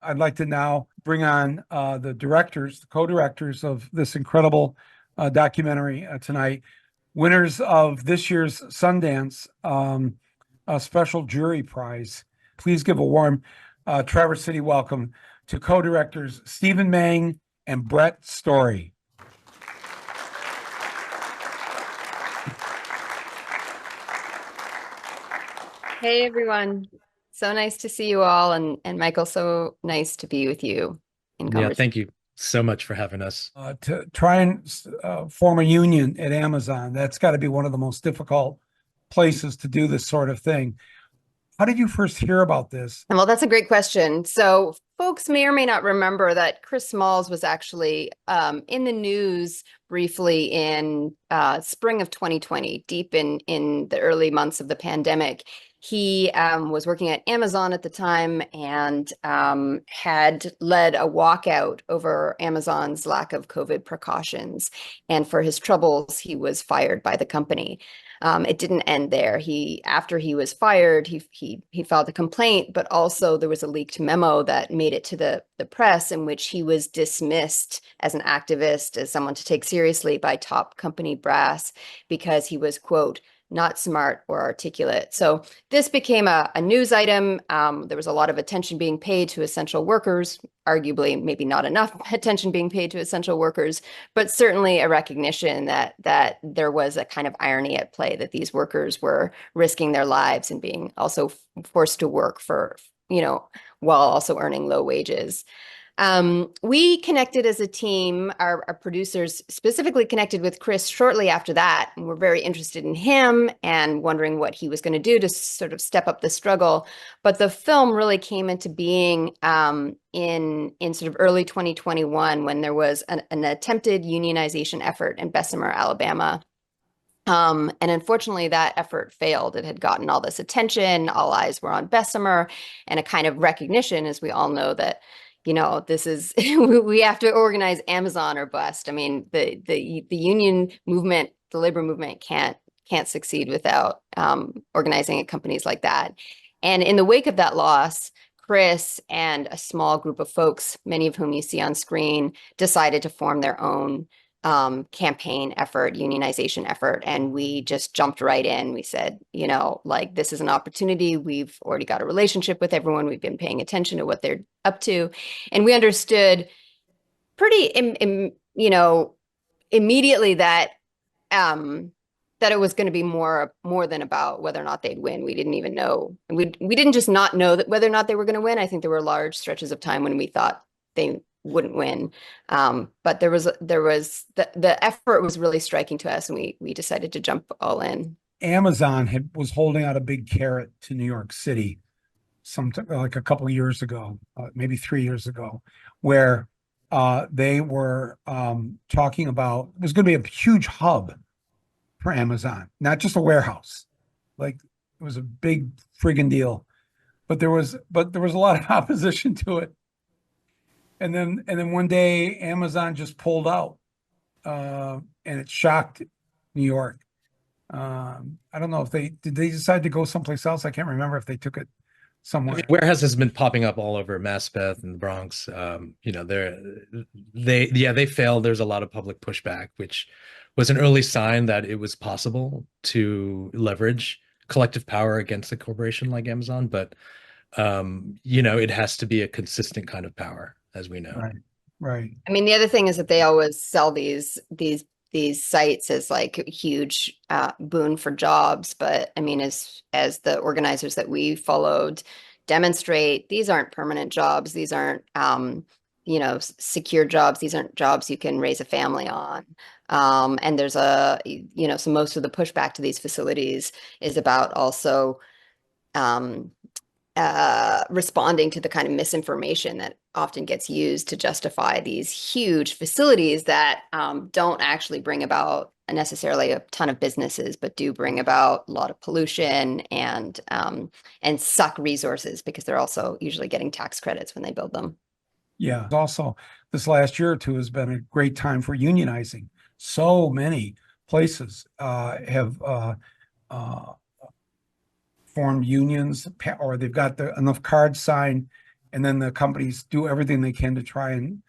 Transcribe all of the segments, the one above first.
I'd like to now bring on the directors, the co-directors of this incredible documentary tonight, winners of this year's Sundance Special Jury Prize. Please give a warm Traverse City welcome to co-directors Stephen Mang and Brett Story. Hey everyone. So nice to see you all and Michael, so nice to be with you in Yeah, conversation. thank you so much for having us. To try and form a union at Amazon, that's got to be one of the most difficult places to do this sort of thing. How did you first hear about this? And well, that's a great question. So folks may or may not remember that Chris Smalls was actually in the news briefly in spring of 2020, deep in the early months of the pandemic. He was working at Amazon at the time and had led a walkout over Amazon's lack of COVID precautions. And for his troubles, he was fired by the company. It didn't end there. After he was fired, he filed a complaint, but also there was a leaked memo that made it to the press in which he was dismissed as an activist, as someone to take seriously by top company brass because he was, quote, not smart or articulate. So this became a news item. There was a lot of attention being paid to essential workers, arguably maybe not enough attention being paid to essential workers, but certainly a recognition that there was a kind of irony at play, that these workers were risking their lives and being also forced to work for, while also earning low wages. We connected as a team, our producers specifically connected with Chris shortly after that, and we're very interested in him and wondering what he was going to do to sort of step up the struggle. But the film really came into being in sort of early 2021 when there was an attempted unionization effort in Bessemer, Alabama. And unfortunately, that effort failed. It had gotten all this attention, all eyes were on Bessemer, and a kind of recognition, as we all know, that this is we have to organize Amazon or bust. I mean, the union movement, the labor movement can't succeed without organizing at companies like that. And in the wake of that loss, Chris and a small group of folks, many of whom you see on screen, decided to form their own campaign effort, unionization effort. And we just jumped right in. We said, like, this is an opportunity. We've already got a relationship with everyone. We've been paying attention to what they're up to. And we understood pretty, immediately that that it was going to be more than about whether or not they'd win. We didn't even know. We didn't just not know that whether or not they were going to win. I think there were large stretches of time when we thought they wouldn't win. But there was the effort was really striking to us, and we decided to jump all in. Amazon was holding out a big carrot to New York City like a couple of years ago, maybe 3 years ago, where they were talking about it was going to be a huge hub for Amazon, not just a warehouse. Like, it was a big friggin' deal, but there was a lot of opposition to it. And then one day Amazon just pulled out, and it shocked New York. I don't know if did they decide to go someplace else. I can't remember if they took it I mean, somewhere. warehouses has been popping up all over Maspeth and the Bronx. They failed. There's a lot of public pushback, which was an early sign that it was possible to leverage collective power against a corporation like Amazon. But it has to be a consistent kind of power, as we know. Right, right. I mean, the other thing is that they always sell these sites as like a huge boon for jobs, but I mean, as the organizers that we followed demonstrate, these aren't permanent jobs. These aren't secure jobs. These aren't jobs you can raise a family on. And there's so most of the pushback to these facilities is about also um, responding to the kind of misinformation that often gets used to justify these huge facilities that don't actually bring about necessarily a ton of businesses, but do bring about a lot of pollution and suck resources because they're also usually getting tax credits when they build them. Yeah. Also, this last year or two has been a great time for unionizing. So many places have uh, formed unions, or they've got enough cards signed and then the companies do everything they can to try and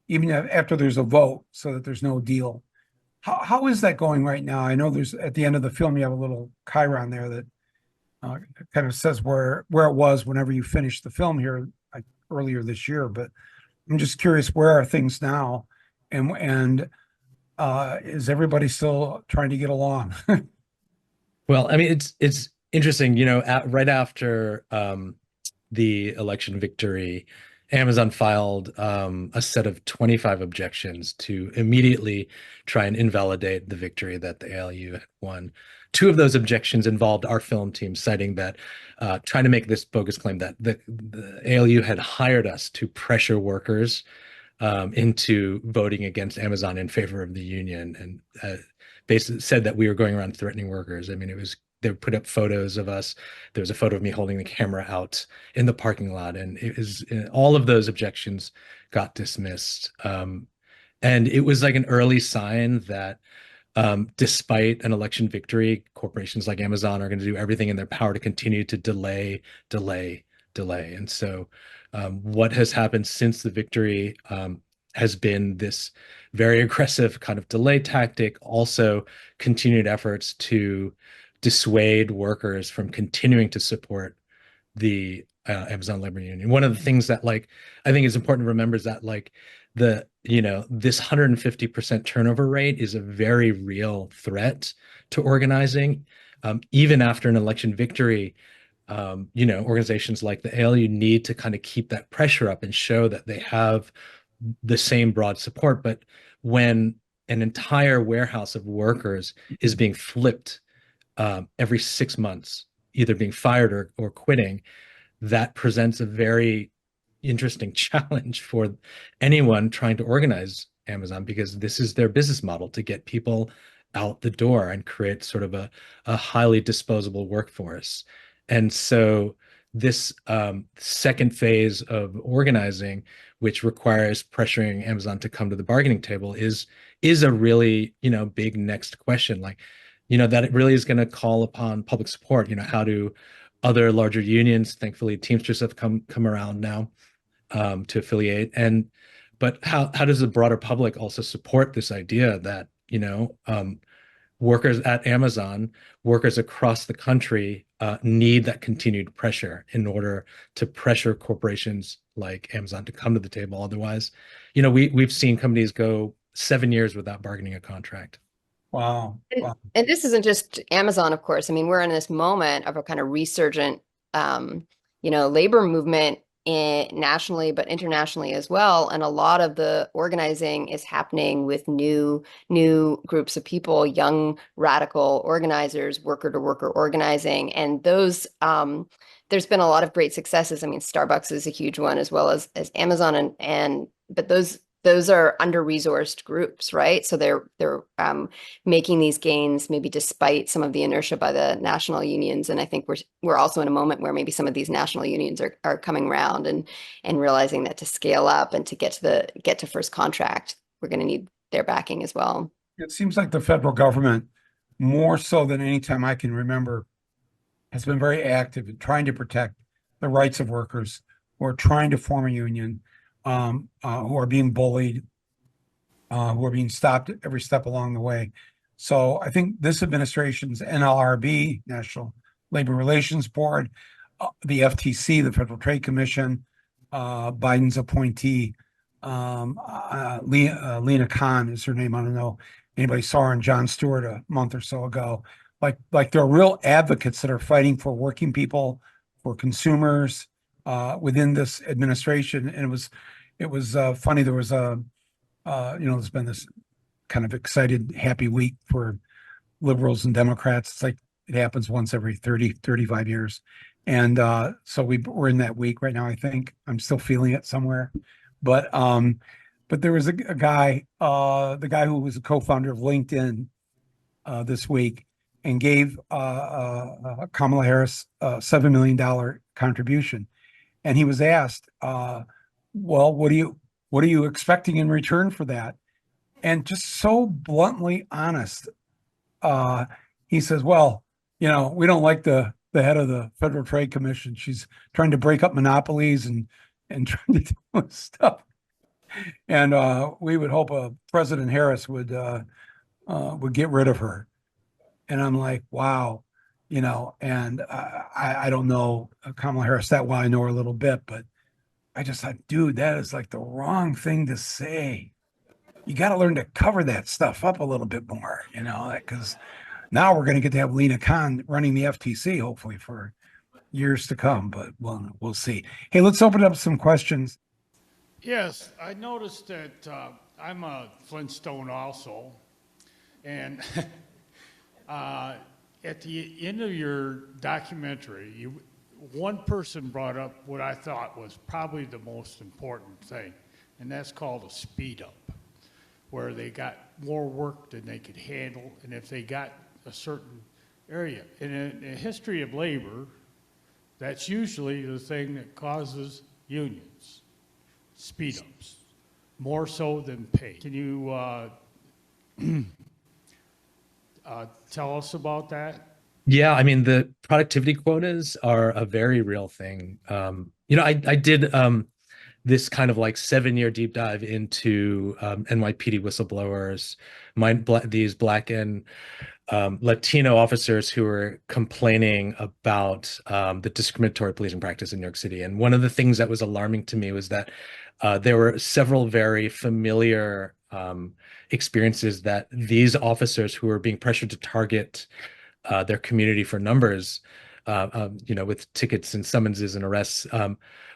even after there's a vote, so that there's no deal. How is that going right now? I know there's at the end of the film you have a little chyron there that kind of says where it was whenever you finished the film here earlier this year. But I'm just curious, where are things now, and is everybody still trying to get along? Well, I mean, it's interesting, right after the election victory, Amazon filed a set of 25 objections to immediately try and invalidate the victory that the ALU had won. Two of those objections involved our film team, citing that trying to make this bogus claim that the ALU had hired us to pressure workers into voting against Amazon in favor of the union, and basically said that we were going around threatening workers. I mean, they put up photos of us. There was a photo of me holding the camera out in the parking lot, and all of those objections got dismissed. And it was like an early sign that despite an election victory, corporations like Amazon are going to do everything in their power to continue to delay. And so what has happened since the victory has been this very aggressive kind of delay tactic, also continued efforts to dissuade workers from continuing to support the Amazon labor union. One of the things that I think is important to remember is that this 150% turnover rate is a very real threat to organizing. Even after an election victory, organizations like the ALU need to kind of keep that pressure up and show that they have the same broad support. But when an entire warehouse of workers is being flipped every 6 months, either being fired or quitting, that presents a very interesting challenge for anyone trying to organize Amazon, because this is their business model, to get people out the door and create sort of a highly disposable workforce. And so this second phase of organizing, which requires pressuring Amazon to come to the bargaining table, is a really, big next question. That it really is going to call upon public support. How do other larger unions, thankfully Teamsters have come around now to affiliate, but how does the broader public also support this idea that workers at Amazon, workers across the country need that continued pressure in order to pressure corporations like Amazon to come to the table. Otherwise, we've seen companies go 7 years without bargaining a contract. Wow. And this isn't just Amazon, of course. I mean, we're in this moment of a kind of resurgent, labor movement nationally, but internationally as well. And a lot of the organizing is happening with new groups of people, young radical organizers, worker to worker organizing. And those, there's been a lot of great successes. I mean, Starbucks is a huge one, as well as Amazon, but those are under-resourced groups, right? So they're making these gains maybe despite some of the inertia by the national unions. And I think we're also in a moment where maybe some of these national unions are coming around and realizing that to scale up and to get to first contract, we're going to need their backing as well. It seems like the federal government, more so than any time I can remember, has been very active in trying to protect the rights of workers who are trying to form a union, who are being bullied, who are being stopped every step along the way. So I think this administration's NLRB, National Labor Relations Board, the FTC, the Federal Trade Commission, Biden's appointee, Lena Khan is her name. I don't know anybody saw her in Jon Stewart a month or so ago. Like there are real advocates that are fighting for working people, for consumers, within this administration. And it was funny. There was there's been this kind of excited, happy week for liberals and Democrats. It's like it happens once every 30, 35 years. And so we're in that week right now, I think. I'm still feeling it somewhere. But there was a guy, the guy who was a co-founder of LinkedIn this week, and gave Kamala Harris a $7 million contribution. And he was asked, well, what are you expecting in return for that? And just so bluntly honest, he says, well, we don't like the head of the Federal Trade Commission. She's trying to break up monopolies and and trying to do stuff. And we would hope President Harris would get rid of her. And I'm like, wow, and I don't know Kamala Harris that well. I know her a little bit, but I just thought, dude, that is like the wrong thing to say. You got to learn to cover that stuff up a little bit more, because now we're going to get to have Lena Khan running the FTC, hopefully for years to come, but we'll see. Hey, let's open up some questions. Yes, I noticed that I'm a Flintstone also, and at the end of your documentary, one person brought up what I thought was probably the most important thing, and that's called a speed up, where they got more work than they could handle, and if they got a certain area. And in the history of labor, that's usually the thing that causes unions, speed ups, more so than pay. Can you tell us about that? Yeah, I mean, the productivity quotas are a very real thing. I did this kind of like 7-year deep dive into NYPD whistleblowers, these Black and Latino officers who were complaining about the discriminatory policing practice in New York City. And one of the things that was alarming to me was that there were several very familiar experiences that these officers who were being pressured to target their community for numbers, with tickets and summonses and arrests,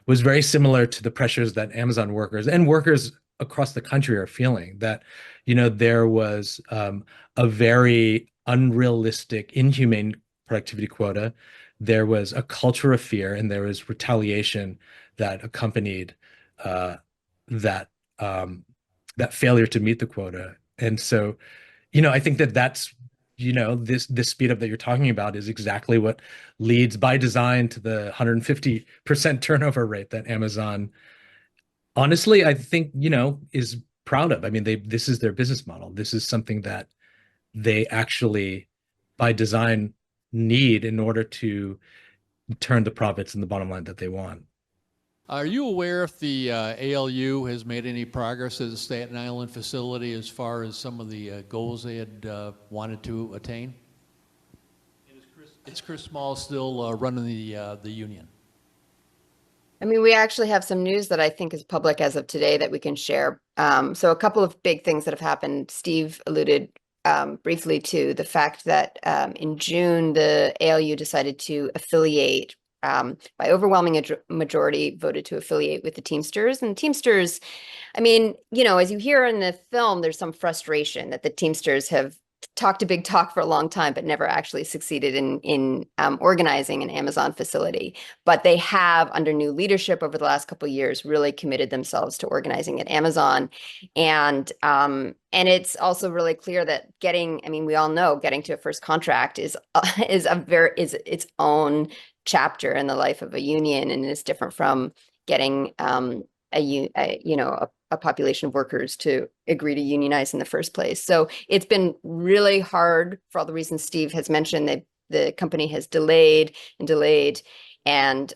was very similar to the pressures that Amazon workers and workers across the country are feeling. That, there was a very unrealistic, inhumane productivity quota. There was a culture of fear, and there was retaliation that accompanied that failure to meet the quota. And so, I think that's this speed up that you're talking about is exactly what leads by design to the 150% turnover rate that Amazon, honestly, I think, is proud of. I mean, this is their business model. This is something that they actually, by design, need in order to turn the profits and the bottom line that they want. Are you aware if the ALU has made any progress at the Staten Island facility as far as some of the goals they had wanted to attain? Is Chris Small still running the union? I mean, we actually have some news that I think is public as of today that we can share. So a couple of big things that have happened. Steve alluded briefly to the fact that in June, the ALU decided to affiliate, by overwhelming majority, voted to affiliate with the Teamsters. And Teamsters, I mean, as you hear in the film, there's some frustration that the Teamsters have talked a big talk for a long time, but never actually succeeded in organizing an Amazon facility. But they have, under new leadership over the last couple of years, really committed themselves to organizing at Amazon. And it's also really clear that we all know getting to a first contract is its own chapter in the life of a union, and is different from getting a population of workers to agree to unionize in the first place. So it's been really hard for all the reasons Steve has mentioned. That the company has delayed and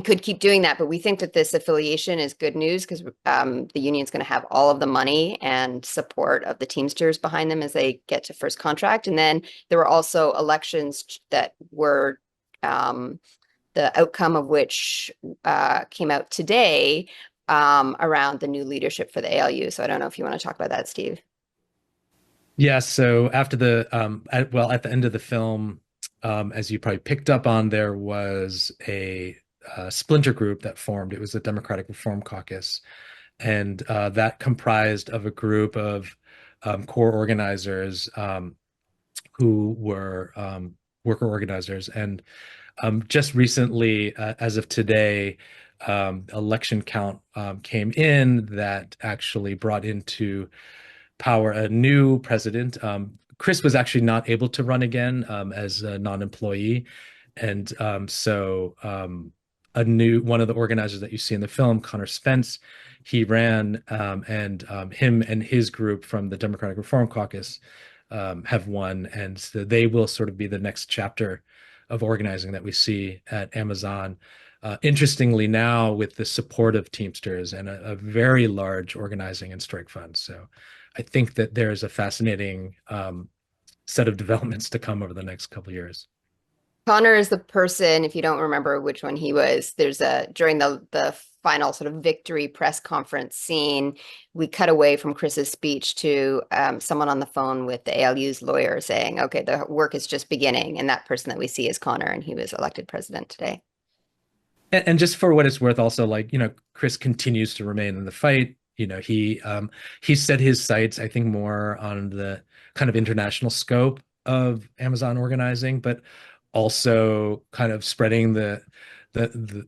could keep doing that. But we think that this affiliation is good news, because the union's going to have all of the money and support of the Teamsters behind them as they get to first contract. And then there were also elections that were the outcome of which came out today around the new leadership for the ALU. So I don't know if you want to talk about that, Steve. Yeah. So after at the end of the film, as you probably picked up on, there was a splinter group that formed. It was the Democratic Reform Caucus, and that comprised of a group of core organizers who were worker organizers. And just recently, as of today, election count came in that actually brought into power a new president. Chris was actually not able to run again as a non-employee. And so one of the organizers that you see in the film, Connor Spence, he ran, and him and his group from the Democratic Reform Caucus have won. And so they will sort of be the next chapter of organizing that we see at Amazon. interestingly now with the support of Teamsters and a very large organizing and strike fund. So I think that there's a fascinating set of developments to come over the next couple of years. Connor is the person, if you don't remember which one he was, there's during the final sort of victory press conference scene, we cut away from Chris's speech to someone on the phone with the ALU's lawyer saying, okay, the work is just beginning. And that person that we see is Connor, and he was elected president today. And just for what it's worth, also, like, Chris continues to remain in the fight. He set his sights, I think, more on the kind of international scope of Amazon organizing, but also kind of spreading the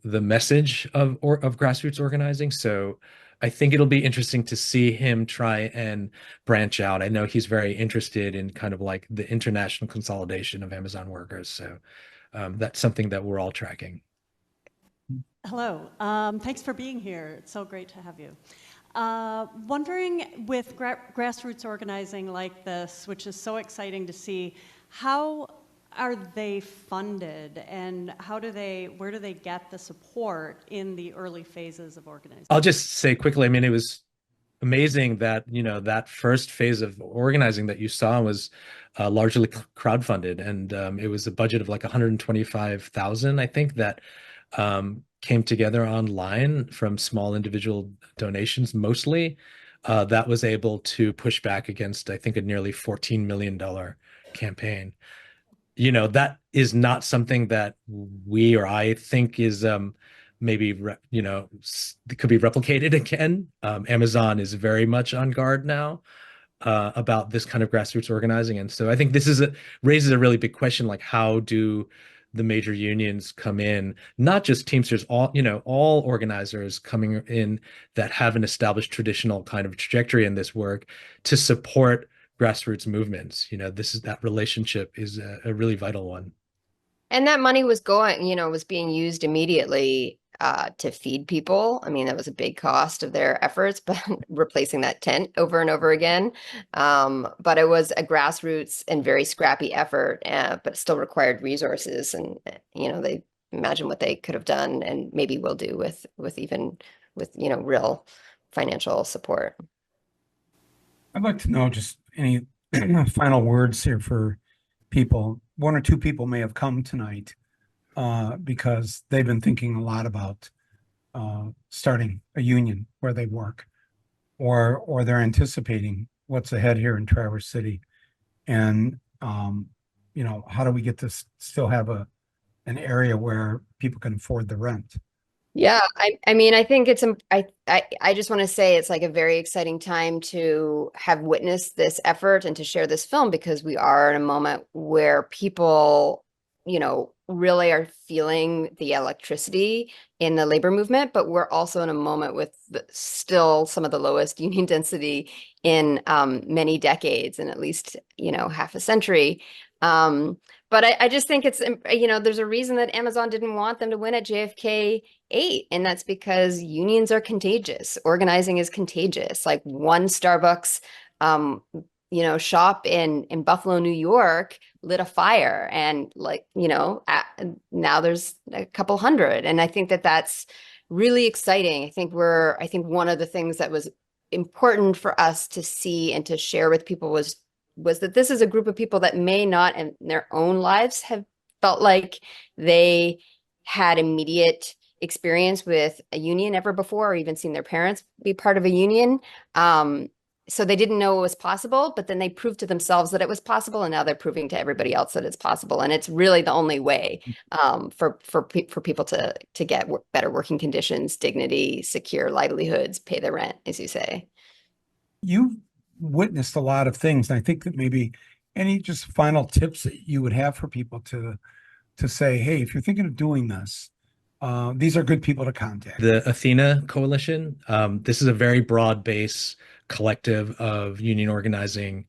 message of grassroots organizing. So I think it'll be interesting to see him try and branch out. I know he's very interested in kind of like the international consolidation of Amazon workers. So that's something that we're all tracking. Hello, thanks for being here. It's so great to have you. Wondering, with grassroots organizing like this, which is so exciting to see, how are they funded, and where do they get the support in the early phases of organizing? I'll just say quickly, I mean, it was amazing that, that first phase of organizing that you saw was largely crowdfunded, and it was a budget of like 125,000, I think, that came together online from small individual donations mostly. That was able to push back against, I think, a nearly $14 million campaign. That is not something that we or I think is maybe, could be replicated again. Amazon is very much on guard now about this kind of grassroots organizing. And so I think this raises a really big question, like, how do the major unions come in, not just Teamsters, all organizers coming in that have an established traditional kind of trajectory in this work to support grassroots movements. That relationship is a really vital one. And that money was was being used immediately to feed people. I mean, that was a big cost of their efforts, but replacing that tent over and over again. But it was a grassroots and very scrappy effort, but it still required resources. And, they imagine what they could have done and maybe will do with real financial support. I'd like to know just any final words here for people. One or two people may have come tonight because they've been thinking a lot about starting a union where they work, or they're anticipating what's ahead here in Traverse City. And, how do we get to still have an area where people can afford the rent? Yeah, I mean, I think I just want to say it's like a very exciting time to have witnessed this effort and to share this film, because we are in a moment where people, really are feeling the electricity in the labor movement, but we're also in a moment with still some of the lowest union density in many decades, and at least, half a century. But I just think it's, there's a reason that Amazon didn't want them to win at JFK 8, and that's because unions are contagious. Organizing is contagious. Like one Starbucks, shop in Buffalo, New York lit a fire, and now there's a couple hundred. And I think that that's really exciting. I think one of the things that was important for us to see and to share with people was that this is a group of people that may not in their own lives have felt like they had immediate experience with a union ever before, or even seen their parents be part of a union. So they didn't know it was possible, but then they proved to themselves that it was possible, and now they're proving to everybody else that it's possible. And it's really the only way for people to get better working conditions, dignity, secure livelihoods, pay their rent, as you say. You've witnessed a lot of things, and I think that maybe any just final tips that you would have for people to say, hey, if you're thinking of doing this, these are good people to contact. The Athena Coalition, this is a very broad base collective of union organizing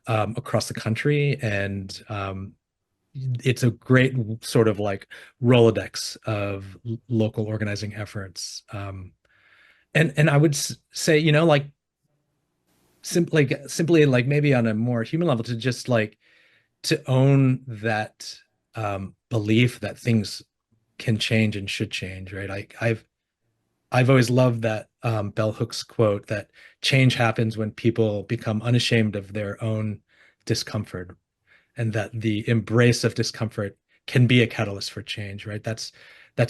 across the country, and it's a great sort of like Rolodex of local organizing efforts. And I would say, like simply like maybe on a more human level, to just like to own that belief that things can change and should change, right? I've always loved that Bell Hooks quote that change happens when people become unashamed of their own discomfort, and that the embrace of discomfort can be a catalyst for change, right? That's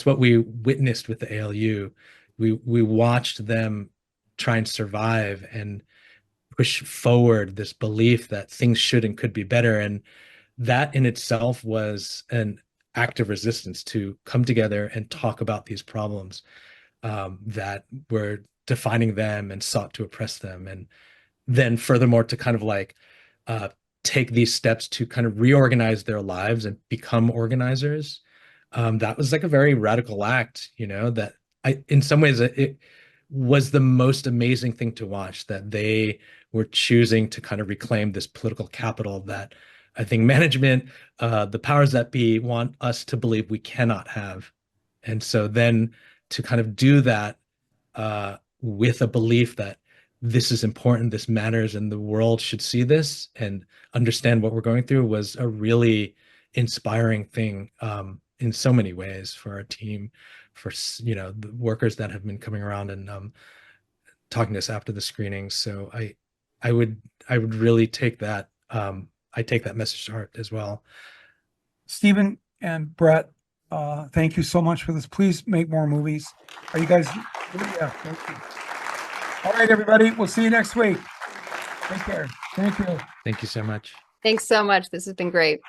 what we witnessed with the ALU. We watched them try and survive and push forward this belief that things should and could be better. And that in itself was an act of resistance to come together and talk about these problems that were defining them and sought to oppress them. And then furthermore, to kind of like take these steps to kind of reorganize their lives and become organizers. That was like a very radical act, that in some ways, it was the most amazing thing to watch, that they were choosing to kind of reclaim this political capital that I think management, the powers that be, want us to believe we cannot have. And so then to kind of do that with a belief that this is important, this matters, and the world should see this and understand what we're going through was a really inspiring thing in so many ways for our team, for the workers that have been coming around and talking to us after the screenings. So I would really take that. I take that message to heart as well. Stephen and Brett, thank you so much for this. Please make more movies. Are you guys? Yeah, thank you. All right, everybody. We'll see you next week. Take care. Thank you. Thank you so much. Thanks so much. This has been great.